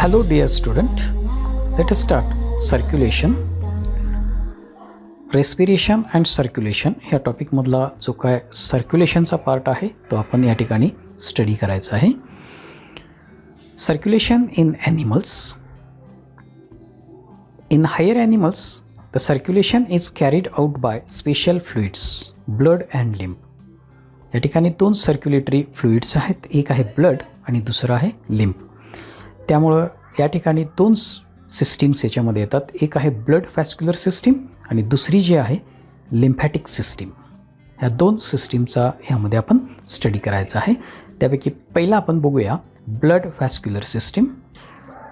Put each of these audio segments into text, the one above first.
Hello dear student, let us start circulation. Respiration and circulation ह्या टॉपिकमधला जो काय सर्क्युलेशनचा part आहे तो आपण या ठिकाणी स्टडी करायचा आहे. Circulation in animals. In higher animals the circulation is carried out by special fluids, blood and lymph. या ठिकाणी दोन सर्क्युलेटरी फ्लुइड्स आहेत, एक आहे ब्लड आणि दुसरं आहे लिम्फ. त्यामुळं या ठिकाणी दोन सिस्टीम्स याच्यामध्ये येतात, एक आहे ब्लड व्हॅस्क्युलर सिस्टीम आणि दुसरी जी आहे लिम्फॅटिक सिस्टीम. ह्या दोन सिस्टीमचा ह्यामध्ये आपण स्टडी करायचा आहे. त्यापैकी पहिला आपण बघूया blood vascular system.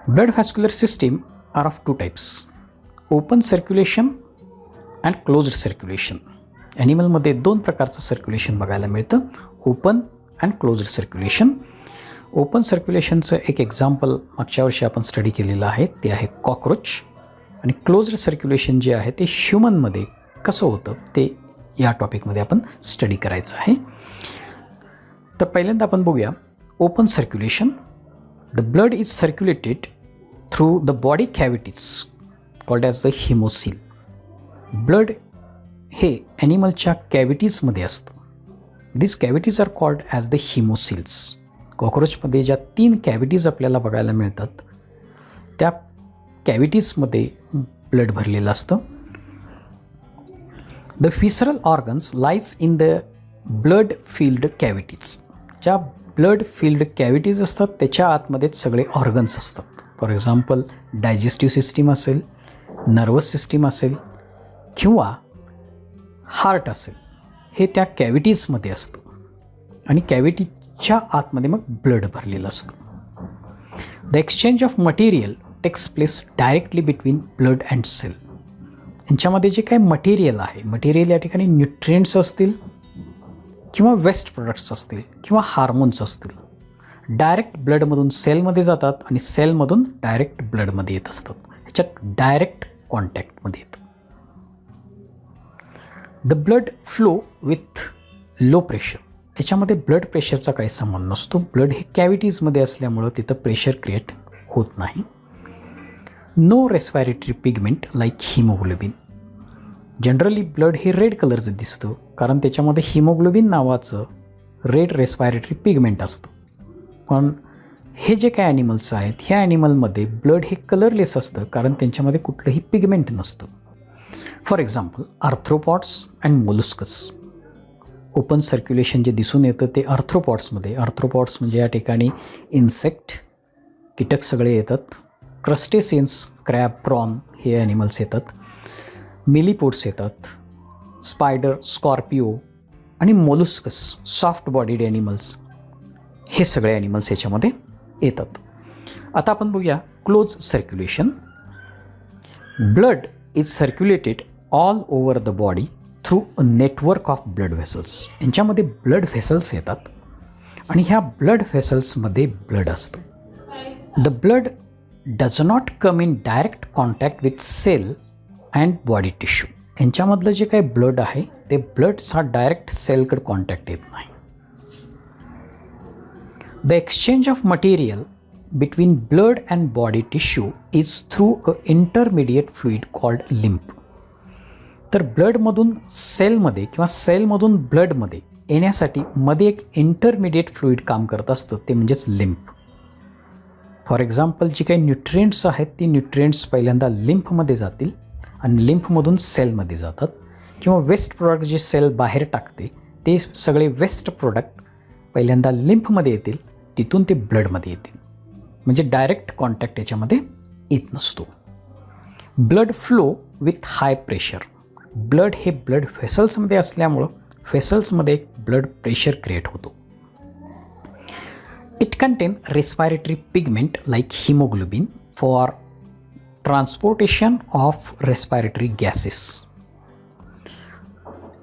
Blood vascular system are of two types, open circulation and closed circulation. ॲनिमलमध्ये दोन प्रकारचं सर्क्युलेशन बघायला मिळतं, open and closed circulation. Open सर्क्युलेशनचं एक एक्झाम्पल मागच्या वर्षी आपण स्टडी केलेलं आहे, ते आहे कॉकरोच. आणि क्लोज्ड सर्क्युलेशन जे आहे ते ह्युमनमध्ये कसं होतं ते या टॉपिकमध्ये आपण स्टडी करायचं आहे. तर पहिल्यांदा आपण बघूया open circulation. The blood is circulated through the body cavities called as the haemocoel. Blood हे ॲनिमलच्या कॅव्हिटीजमध्ये असतं. This cavities are called as the haemocoels. कॉकरोचमध्ये ज्या 3 कॅव्हिटीज आपल्याला बघायला मिळतात त्या कॅव्हिटीजमध्ये ब्लड भरलेलं असतं. The visceral organs lies in the blood filled cavities. ज्या ब्लड फिल्ड कॅव्हिटीज असतात त्याच्या आतमध्येच सगळे ऑर्गन्स असतात. फॉर एक्झाम्पल डायजेस्टिव्ह सिस्टीम असेल, नर्वस सिस्टीम असेल किंवा हार्ट असेल, हे त्या कॅव्हिटीजमध्ये असतं आणि कॅव्हिटीच्या आतमध्ये मग ब्लड भरलेलं असतं. The exchange of material takes place directly between blood and cell. यांच्यामध्ये जे काही मटेरियल आहे, मटेरियल या ठिकाणी न्यूट्रिएंट्स असतील किंवा वेस्ट प्रोडक्ट्स असतील किंवा हार्मोन्स असतील, डायरेक्ट ब्लडमधून सेलमध्ये जातात आणि सेलमधून डायरेक्ट ब्लडमध्ये येत असतात. ह्याच्यात डायरेक्ट कॉन्टॅक्टमध्ये येतं. The blood flow with low pressure. याच्यामध्ये ब्लड प्रेशरचा काही संबंध नसतो. ब्लड हे कॅव्हिटीजमध्ये असल्यामुळं तिथं प्रेशर क्रिएट होत नाही. No respiratory pigment like haemoglobin. Generally blood हे रेड कलरचं दिसतं कारण त्याच्यामध्ये हिमोग्लोबिन नावाचं रेड रेस्पायरेटरी पिगमेंट असतं. पण हे जे काही ॲनिमल्स आहेत ह्या ॲनिमलमध्ये ब्लड हे कलरलेस असतं कारण त्यांच्यामध्ये कुठलंही पिगमेंट नसतं. For example arthropods and molluscs. Open circulation जे दिसून येतं ते आर्थ्रोपॉड्समध्ये. आर्थ्रोपॉड्स म्हणजे या ठिकाणी इन्सेक्ट, कीटक सगळे येतात. क्रस्टेसियन्स, क्रॅब, प्रॉन हे ॲनिमल्स येतात. मिलीपोड्स येतात, स्पायडर, स्कॉर्पिओ आणि मोलस्कस, सॉफ्ट बॉडीड ॲनिमल्स, हे सगळे ॲनिमल्स याच्यामध्ये येतात. आता आपण बघूया close circulation. Blood is circulated all over the body through a network of blood vessels. यांच्यामध्ये ब्लड व्हेसल्स येतात आणि ह्या ब्लड व्हेसल्समध्ये ब्लड असतं. The blood does not come in direct contact with cell and body tissue. यांच्यामधलं जे काही blood आहे ते ब्लडचा डायरेक्ट सेलकडे कॉन्टॅक्ट येत नाही. The exchange of material between blood and body tissue is through a intermediate fluid called lymph. तर ब्लडमधून सेलमध्ये किंवा सेलमधून ब्लडमध्ये येण्यासाठी मध्ये एक इंटरमिडिएट फ्लुइड काम करत असतं, ते म्हणजेच लिम्फ. फॉर एक्झाम्पल जी काही न्यूट्रिएंट्स आहेत ती न्यूट्रिएंट्स पहिल्यांदा लिम्फमध्ये जातील आणि लिम्फमधून सेलमध्ये जातात. किंवा वेस्ट प्रोडक्ट जे सेल बाहेर टाकते ते सगळे वेस्ट प्रोडक्ट पहिल्यांदा लिम्फमध्ये येतील, तिथून ते ब्लडमध्ये येतील. म्हणजे डायरेक्ट कॉन्टॅक्ट याच्यामध्ये येत नसतो. Blood flow with high pressure. Blood हे ब्लड व्हेसल्समध्ये असल्यामुळं व्हेसल्समध्ये एक ब्लड प्रेशर क्रिएट होतो. It content respiratory pigment like haemoglobin for transportation of respiratory gases.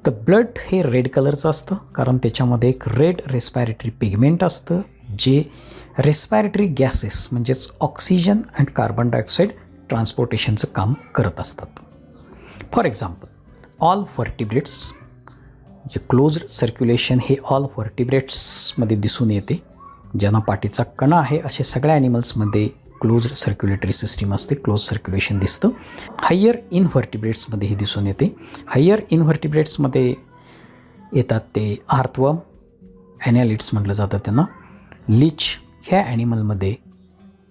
तर ब्लड हे रेड कलरचं असतं कारण त्याच्यामध्ये एक रेड रेस्पायरेटरी पिगमेंट असतं जे रेस्पायरेटरी गॅसेस म्हणजेच ऑक्सिजन अँड कार्बन डायऑक्साईड ट्रान्सपोर्टेशनचं काम करत असतात. For example all vertebrates. जे क्लोज्ड सर्क्युलेशन हे ऑल व्हर्टिब्रेट्समध्ये दिसून येते. ज्यांना पाठीचा कणा आहे असे सगळ्या ॲनिमल्समध्ये क्लोज्ड सर्क्युलेटरी सिस्टीम असते, क्लोज सर्क्युलेशन दिसतं. हायर इनव्हर्टिब्रेट्समध्ये हे दिसून येते. हायर इनव्हर्टिब्रेट्समध्ये येतात ते आर्थवर्म, ॲनॅलिड्स म्हटलं जातं त्यांना, लीच. ह्या ॲनिमलमध्ये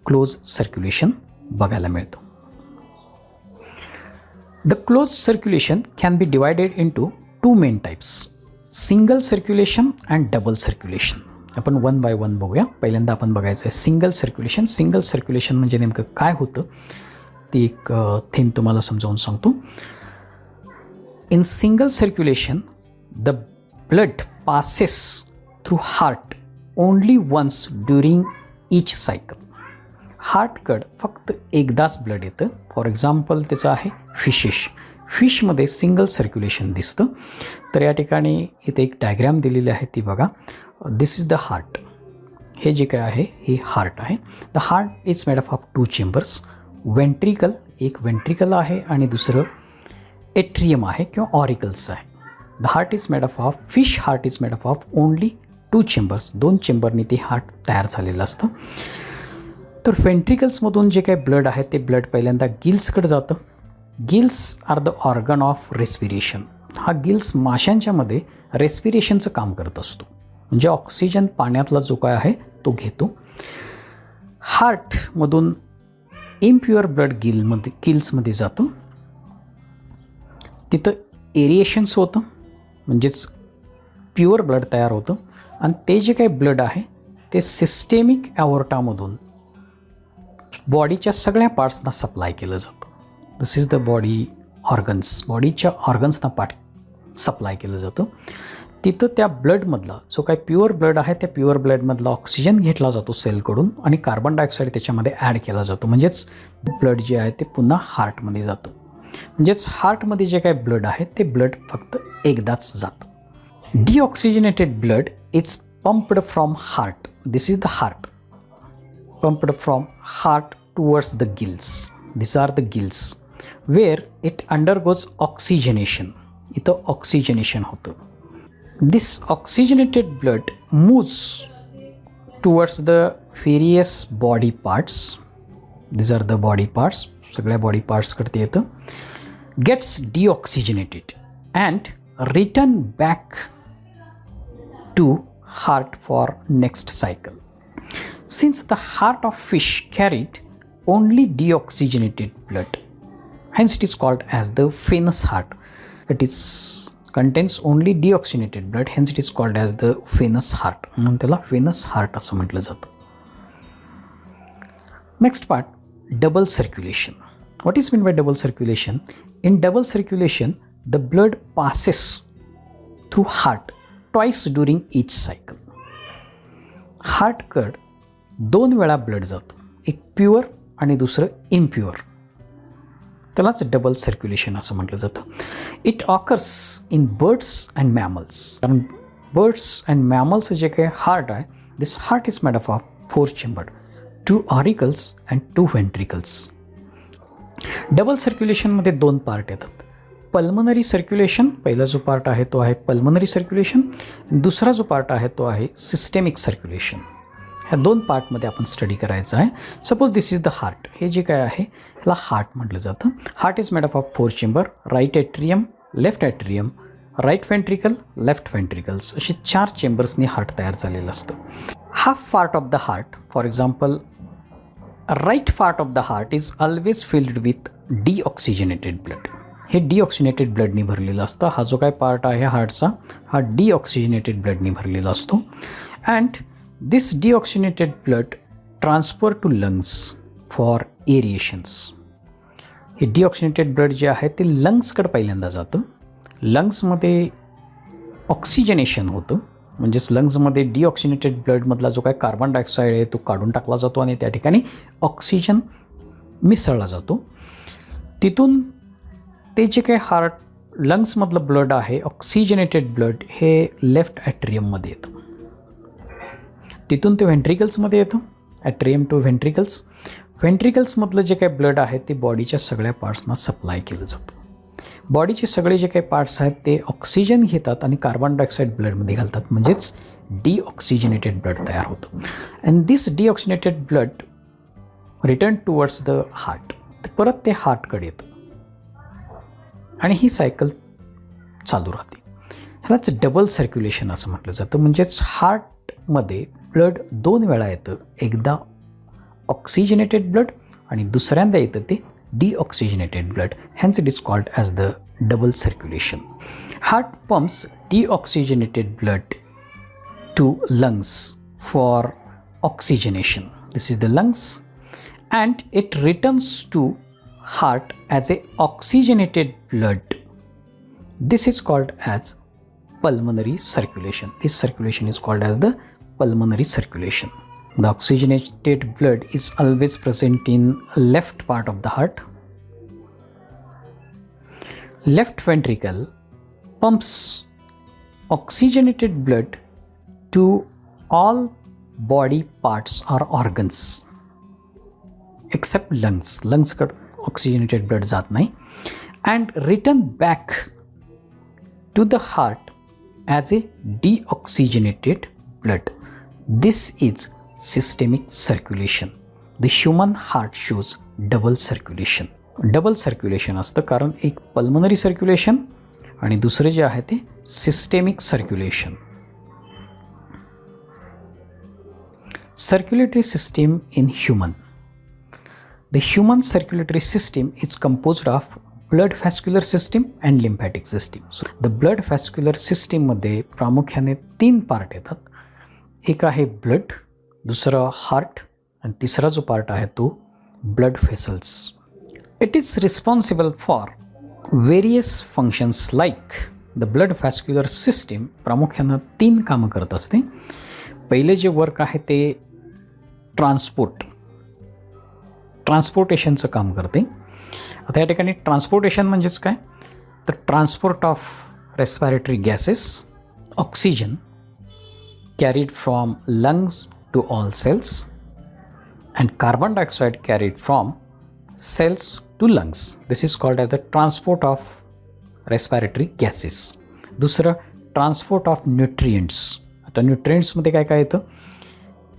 क्लोज सर्क्युलेशन बघायला मिळतं. The close circulation can be divided into 2 main types, single circulation and double circulation. आपण वन बाय वन बघूया. पहिल्यांदा आपण बघायचं आहे सिंगल सर्क्युलेशन. सिंगल सर्क्युलेशन म्हणजे नेमकं काय होतं ती एक थेम तुम्हाला समजावून सांगतो. In single circulation the blood passes through heart only once during each cycle. हार्टकडं फक्त एकदाच ब्लड येतं. फॉर एक्झाम्पल त्याचं आहे फिशेस. फिशमध्ये सिंगल सर्क्युलेशन दिसतं. तर या ठिकाणी इथे एक डायग्रॅम दिलेली आहे ती बघा. दिस इज द हार्ट. हे जे काय आहे हे हार्ट आहे. The heart is made of 2 chambers. Ventricle, एक वेंट्रिकल आहे आणि दुसरं एट्रियम आहे किंवा ऑरिकल्स आहे. The heart is made of fish heart is made of only 2 chambers. 2 चेंबरनी ते हार्ट तयार झालेलं असतं. तर वेंट्रिकल्समधून जे काही ब्लड आहे ते ब्लड पहिल्यांदा गिल्सकडे जातं. Gills are the organ of respiration. हा गिल्स माशांच्यामध्ये रेस्पिरेशनचं काम करत असतो, म्हणजे ऑक्सिजन पाण्यातला जो काय आहे तो घेतो. हार्टमधून इम्प्युअर ब्लड गिल्समध्ये जातं. तिथं एरिएशन्स होतं, म्हणजेच प्युअर ब्लड तयार होतं. आणि ते जे काही ब्लड आहे ते सिस्टेमिक ॲओर्टामधून बॉडीच्या सगळ्या पार्ट्सना सप्लाय केलं जातं. दिस इज द बॉडी ऑर्गन्स. बॉडीच्या ऑर्गन्सना सप्लाय केलं जातं. तिथं त्या ब्लडमधला जो काही प्युअर ब्लड आहे त्या प्युअर ब्लडमधला ऑक्सिजन घेतला जातो सेलकडून आणि कार्बन डायऑक्साईड त्याच्यामध्ये ॲड केला जातो. म्हणजेच ब्लड जे आहे ते पुन्हा हार्टमध्ये जातं. म्हणजेच हार्टमध्ये जे काही ब्लड आहे ते ब्लड फक्त एकदाच जातं. Deoxygenated blood is pumped from heart. This is the heart. Pumped from heart towards the gills. These are the gills where it undergoes oxygenation. इथं oxygenation होतं. This oxygenated blood moves towards the various body parts. These are the body parts. सगळ्या body parts कडे येतं. Gets deoxygenated and return back to heart for next cycle. Since the heart of fish carried only deoxygenated blood, hence it is called as the venous heart. It is contains only deoxygenated blood, hence it is called as the venous heart. म्हणून त्याला venous heart असं म्हटलं जातं. Next part, double circulation. What is meant by double circulation? In double circulation, the blood passes through heart twice during each cycle. हार्टकडं 2 वेळा blood जातो, एक pure आणि दुसरं इम्प्युअर. त्यालाच डबल सर्क्युलेशन असं म्हटलं जातं. It occurs in birds and mammals. कारण बर्ड्स अँड मॅमल्सचं जे काही हार्ट आहे, this heart is made of 4 chamber, 2 auricles and 2 ventricles. Double सर्क्युलेशनमध्ये 2 पार्ट येतात. पल्मनरी सर्क्युलेशन, पहिला जो पार्ट आहे तो आहे पल्मनरी सर्क्युलेशन. दुसरा जो पार्ट आहे तो आहे सिस्टेमिक सर्क्युलेशन. ह्या 2 पार्टमध्ये आपण स्टडी करायचं आहे. Suppose this is the heart. हे जे काय आहे त्याला हार्ट म्हटलं जातं. Heart is made of 4 chamber, right atrium, left atrium, right ventricle, left ventricles, असे 4 चेंबर्सनी हार्ट तयार झालेलं असतं. Half part of the heart, for example right part of the heart is always filled with deoxygenated blood. हे deoxygenated ब्लडनी भरलेलं असतं. हा जो काय पार्ट आहे हार्टचा हा डिऑक्सिजनेटेड ब्लडनी भरलेला असतो. And this deoxygenated blood transfer to lungs for aerations. हे डिऑक्सिजनेटेड ब्लड जे आहे ते लंग्सकडे पहिल्यांदा जातं. लंग्समध्ये ऑक्सिजनेशन होतं, म्हणजेच लंग्समध्ये डिऑक्सिजनेटेड ब्लडमधला जो काय कार्बन डायऑक्साईड आहे तो काढून टाकला जातो आणि त्या ठिकाणी ऑक्सिजन मिसळला जातो. तिथून ते जे काही हार्ट लंग्समधलं ब्लड आहे ऑक्सिजनेटेड ब्लड हे लेफ्ट ॲट्रियममध्ये येतं. तिथून ते व्हेंट्रिकल्समध्ये येतं, ॲट्रियम टू व्हेंट्रिकल्स. व्हेंट्रिकल्समधलं जे काही ब्लड आहे ते बॉडीच्या सगळ्या पार्ट्सना सप्लाय केलं जातं. बॉडीचे सगळे जे काही पार्ट्स आहेत ते ऑक्सिजन घेतात आणि कार्बन डायऑक्साईड ब्लडमध्ये घालतात, म्हणजेच डिऑक्सिजनेटेड ब्लड तयार होतं. And this deoxygenated blood return towards the heart, ते परत ते हार्टकडे येतं आणि ही सायकल चालू राहते. ह्यालाच डबल सर्क्युलेशन असं म्हटलं जातं. म्हणजेच हार्टमध्ये ब्लड 2 वेळा येतं, एकदा ऑक्सिजनेटेड ब्लड आणि दुसऱ्यांदा येतं ते deoxygenated blood. Hence it is called as the double circulation. Heart pumps deoxygenated blood to lungs for oxygenation. This is the lungs, and it returns to heart as a oxygenated blood. This is called as pulmonary circulation. This circulation is called as the pulmonary circulation. The oxygenated blood is always present in left part of the heart. Left ventricle pumps oxygenated blood to all body parts or organs except lungs. Lungs कडे oxygenated blood जात नाही, and return back to the heart as a deoxygenated blood. This is systemic circulation. The human heart shows double circulation. Double circulation असतं कारण एक pulmonary circulation आणि दुसरे जे आहे ते systemic circulation. Circulatory system in human. The human circulatory system is composed of blood vascular system and lymphatic system. So the blood vascular system मध्ये प्रामुख्याने 3 पार्ट येतात. एक आहे ब्लड, दुसरा हार्ट आणि तिसरा जो पार्ट आहे तो blood vessels. It is responsible for various functions like the blood vascular system प्रामुख्यानं 3 कामं करत असते. पहिले जे वर्क आहे ते ट्रान्सपोर्टेशनचं काम करते. आता या ठिकाणी ट्रान्सपोर्टेशन म्हणजेच काय, तर transport of respiratory gases, oxygen carried from lungs to all cells and carbon dioxide carried from cells to lungs. This is called as the transport of respiratory gases. दुसरं ट्रान्सपोर्ट ऑफ न्यूट्रिएंट्स. आता न्यूट्रिएंट्समध्ये काय काय येतं,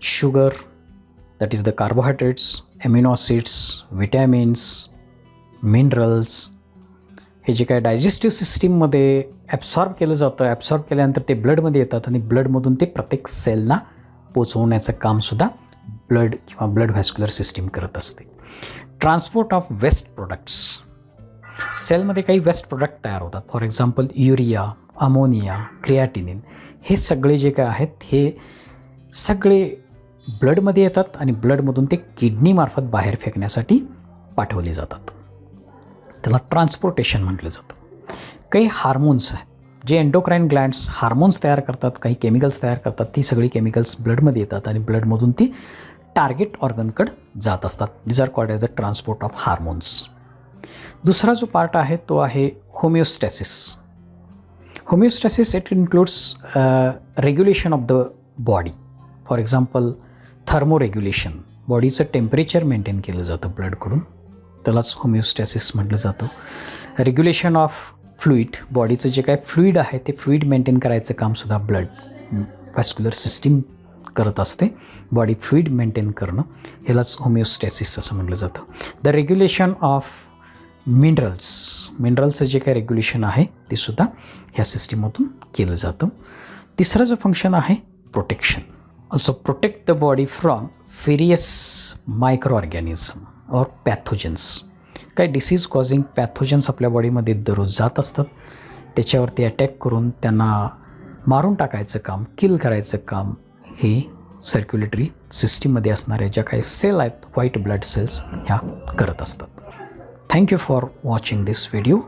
sugar, that is the carbohydrates, amino acids, vitamins, minerals, हे जे काय digestive सिस्टीममध्ये ॲब्सॉर्ब केलं जातं, ॲब्सॉर्ब केल्यानंतर ते ब्लडमध्ये येतात आणि ब्लडमधून ते प्रत्येक सेलला पोचवण्याचं कामसुद्धा ब्लड किंवा ब्लड व्हॅस्क्युलर सिस्टीम करत असते. Transport of waste products. सेलमध्ये काही वेस्ट प्रोडक्ट तयार होतात, for example urea, ammonia, creatinine. हे सगळे जे काय आहेत हे सगळे ब्लडमध्ये येतात आणि ब्लडमधून ते किडनीमार्फत बाहेर फेकण्यासाठी पाठवले जातात. त्याला ट्रान्सपोर्टेशन म्हटलं जातं. काही हार्मोन्स आहेत जे एंडोक्राईन ग्लँड्स हार्मोन्स तयार करतात, काही केमिकल्स तयार करतात. ती सगळी केमिकल्स ब्लडमध्ये येतात आणि ब्लडमधून ती टार्गेट ऑर्गनकडे जात असतात. These are called as the transport of hormones. दुसरा जो पार्ट आहे तो आहे homeostasis. Homeostasis it includes regulation of the body. For example thermoregulation, बॉडीचं टेम्परेचर मेंटेन केलं जातं ब्लडकडून, त्यालाच होमिओस्टॅसिस म्हटलं जातं. रेग्युलेशन ऑफ फ्लुईड, बॉडीचं जे काय फ्लुईड आहे ते फ्लुईड मेंटेन करायचं कामसुद्धा ब्लड व्हॅस्क्युलर सिस्टीम करत असते. बॉडी फ्लुईड मेंटेन करणं ह्यालाच होमिओस्टॅसिस असं म्हटलं जातं. द रेग्युलेशन ऑफ मिनरल्सचं जे काय रेग्युलेशन आहे ते सुद्धा ह्या सिस्टीममधून केलं जातं. तिसरं जो फंक्शन आहे protection. Also protect the body from various micro organism और पॅथोजन्स. काही डिसीज कॉझिंग पॅथोजन्स आपल्या बॉडीमध्ये दररोज जात असतात, त्याच्यावरती अटॅक करून त्यांना मारून टाकायचं काम, किल करायचं काम हे सर्क्युलेटरी सिस्टीममध्ये असणाऱ्या ज्या काही सेल आहेत, व्हाईट ब्लड सेल्स, ह्या करत असतात. Thank you for watching this video.